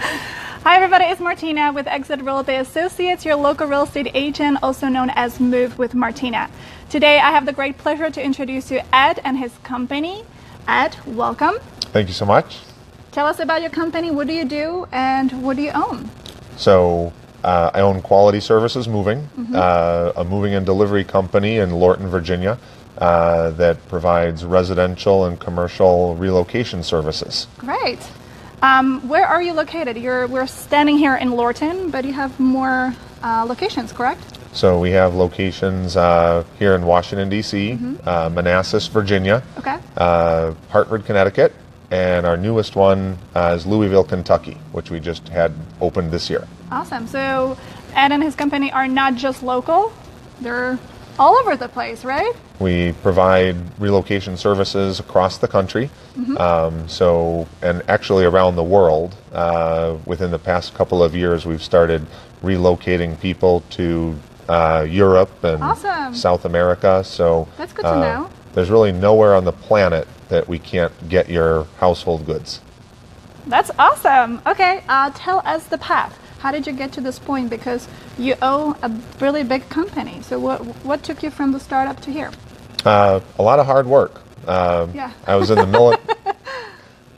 Hi everybody, it's Martina with Exit Realty Associates, your local real estate agent, also known as Move with Martina. Today I have the great pleasure to introduce you Ed and his company. Ed, welcome. Thank you so much. Tell us about your company. What do you do and what do you own? So I own Quality Services Moving, a moving and delivery company in Lorton, Virginia, that provides residential and commercial relocation services. Great. Where are you located? We're standing here in Lorton, but you have more locations, correct? So we have locations here in Washington, D.C., Manassas, Virginia, Hartford, Connecticut, and our newest one is Louisville, Kentucky, which we just had opened this year. Awesome. So Ed and his company are not just local, they're all over the place, right? We provide relocation services across the country, and actually around the world. Within the past couple of years, we've started relocating people to Europe and South America. So that's good to know. There's really nowhere on the planet that we can't get your household goods. That's awesome. Okay, tell us the path. How did you get to this point? Because you own a really big company. So what took you from the startup to here? A lot of hard work. I was in the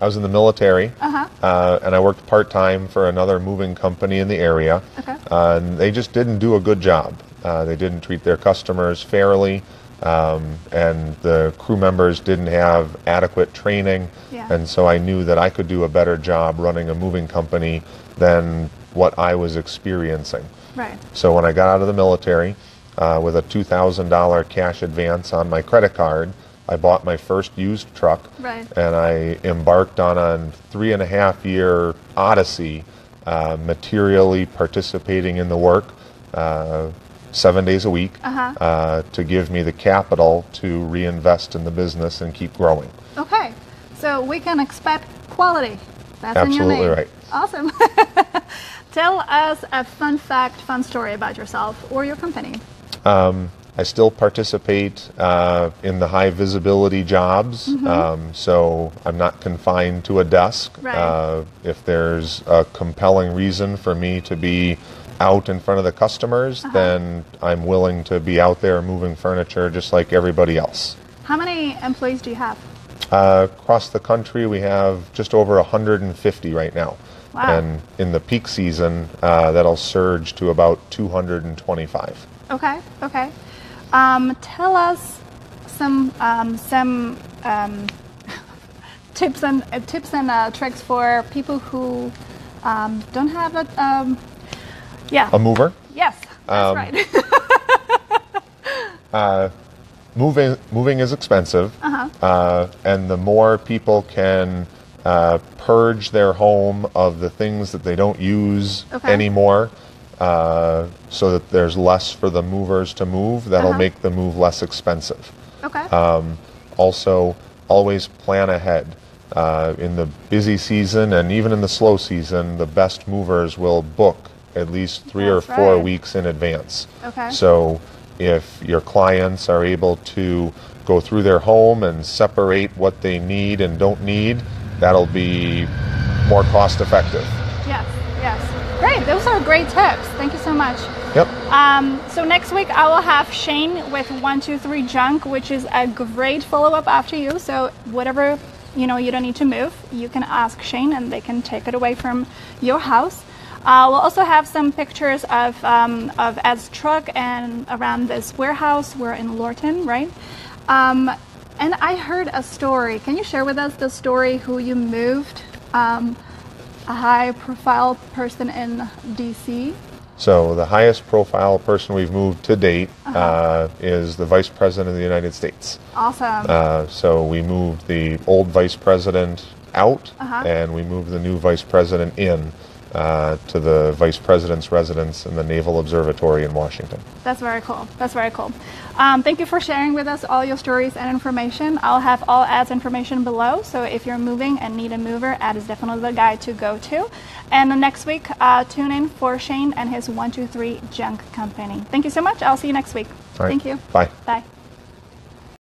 I was in the military, and I worked part-time for another moving company in the area. And they just didn't do a good job. They didn't treat their customers fairly, and the crew members didn't have adequate training. And so I knew that I could do a better job running a moving company than what I was experiencing. Right. So when I got out of the military, with a $2,000 cash advance on my credit card, I bought my first used truck, and I embarked on a 3.5-year odyssey, materially participating in the work 7 days a week to give me the capital to reinvest in the business and keep growing. Okay, so we can expect quality. That's absolutely in your name. Right. Awesome. Tell us a fun fact, fun story about yourself or your company. I still participate in the high visibility jobs, so I'm not confined to a desk. If there's a compelling reason for me to be out in front of the customers, then I'm willing to be out there moving furniture just like everybody else. How many employees do you have? Across the country, we have just over 150 right now. Wow. And in the peak season, that'll surge to about 225. Okay. Tell us some tips and tricks for people who don't have a mover. Yes, that's right. Moving is expensive, and the more people can purge their home of the things that they don't use anymore, so that there's less for the movers to move, that'll make the move less expensive. Also, always plan ahead. In the busy season and even in the slow season, the best movers will book at least 3 or 4 weeks in advance. So if your clients are able to go through their home and separate what they need and don't need, that'll be more cost effective. Yes. Great, those are great tips. Thank you so much. Yep. So next week I will have Shane with 123 Junk, which is a great follow-up after you. So whatever, you don't need to move, you can ask Shane and they can take it away from your house. We'll also have some pictures of Ed's truck and around this warehouse. We're in Lorton, right? And I heard a story. Can you share with us the story who you moved? A high-profile person in D.C.? So the highest profile person we've moved to date is the Vice President of the United States. Awesome. So we moved the old Vice President out, and we moved the new Vice President in to the Vice President's residence in the Naval Observatory in Washington. That's very cool. Thank you for sharing with us all your stories and information. I'll have all Ed's information below, so if you're moving and need a mover, Ed is definitely the guy to go to. And next week, tune in for Shane and his 123 Junk Company. Thank you so much. I'll see you next week. All right. Thank you. Bye. Bye.